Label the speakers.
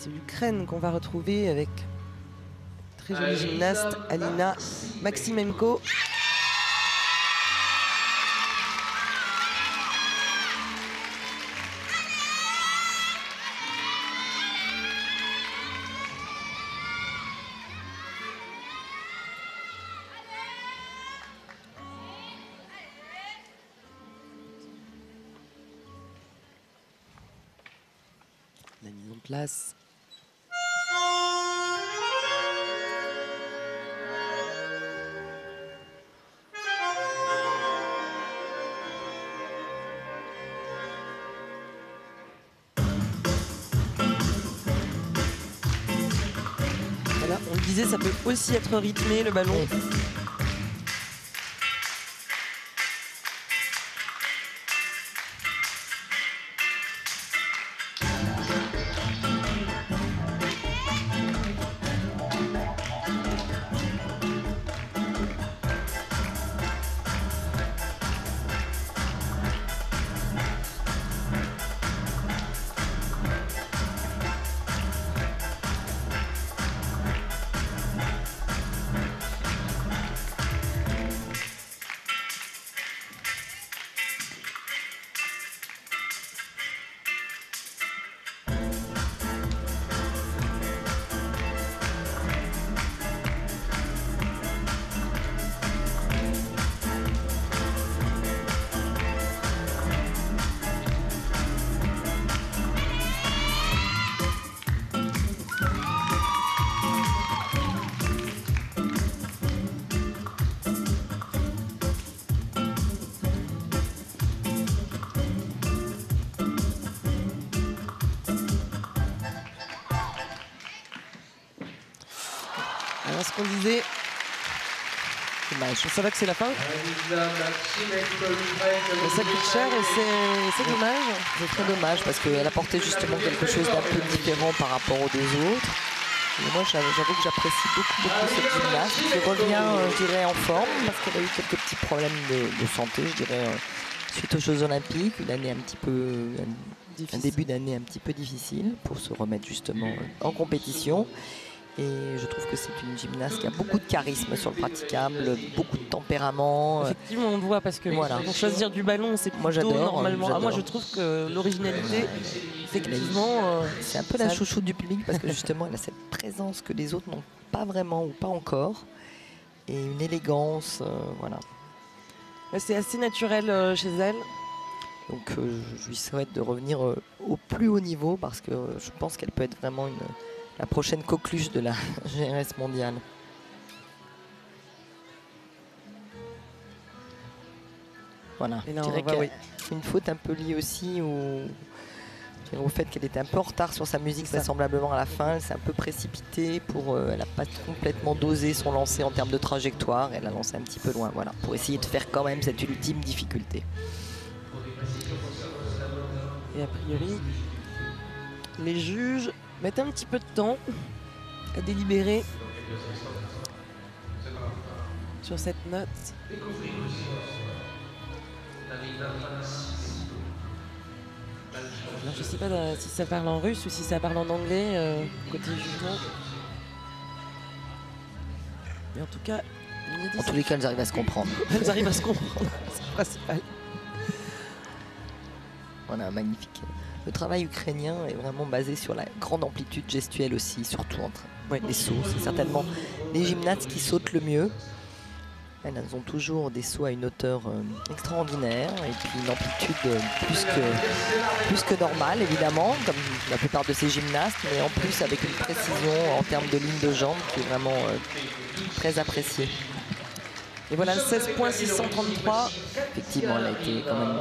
Speaker 1: c'est l'Ukraine qu'on va retrouver avec très jolie gymnaste Alina Maximenko. La mise en place. Voilà, on le disait, ça peut aussi être rythmé le ballon. Alors, ce qu'on disait, dommage. Ça va que c'est la fin. Ça coûte cher et c'est dommage.
Speaker 2: C'est très dommage parce qu'elle apportait justement quelque chose d'un peu différent par rapport aux deux autres. Et moi, j'avoue que j'apprécie beaucoup cette gymnaste qui revient, je dirais, en forme parce qu'elle a eu quelques petits problèmes de santé, je dirais, suite aux Jeux Olympiques. Une année un début d'année un petit peu difficile pour se remettre justement en compétition. Et je trouve que c'est une gymnaste qui a beaucoup de charisme sur le praticable, beaucoup de tempérament.
Speaker 1: Effectivement, on le voit parce que
Speaker 2: voilà.
Speaker 1: Pour choisir du ballon, c'est plutôt
Speaker 2: moi, j'adore,
Speaker 1: normalement.
Speaker 2: j'adore.
Speaker 1: Moi, je trouve que l'originalité, effectivement,
Speaker 2: c'est un peu la chouchoute du public parce que justement, elle a cette présence que les autres n'ont pas vraiment ou pas encore, et une élégance, voilà.
Speaker 1: C'est assez naturel chez elle.
Speaker 2: Donc, je lui souhaite de revenir au plus haut niveau parce que je pense qu'elle peut être vraiment la prochaine coqueluche de la GRS mondiale. Voilà,
Speaker 1: Et là,
Speaker 2: je dirais qu'il y a une faute un peu liée aussi au fait qu'elle était un peu en retard sur sa musique vraisemblablement à la fin. Elle s'est un peu précipitée, elle n'a pas complètement dosé son lancer en termes de trajectoire. Elle a lancé un petit peu loin, voilà, pour essayer de faire quand même cette ultime difficulté.
Speaker 1: Et a priori, les juges mettent un petit peu de temps à délibérer sur cette note. Alors, je ne sais pas si ça parle en russe ou si ça parle en anglais côté jugement. Mais en tout cas,
Speaker 2: en tous les cas, elles arrivent à se comprendre.
Speaker 1: Elles arrivent à se comprendre, c'est le principal.
Speaker 2: Voilà, magnifique. Le travail ukrainien est vraiment basé sur la grande amplitude gestuelle aussi, surtout entre les sauts. C'est certainement les gymnastes qui sautent le mieux. Elles ont toujours des sauts à une hauteur extraordinaire et puis une amplitude plus que normale, évidemment, comme la plupart de ces gymnastes, mais en plus avec une précision en termes de ligne de jambe qui est vraiment très appréciée.
Speaker 1: Et voilà, 16,633.
Speaker 2: Effectivement, elle a été quand même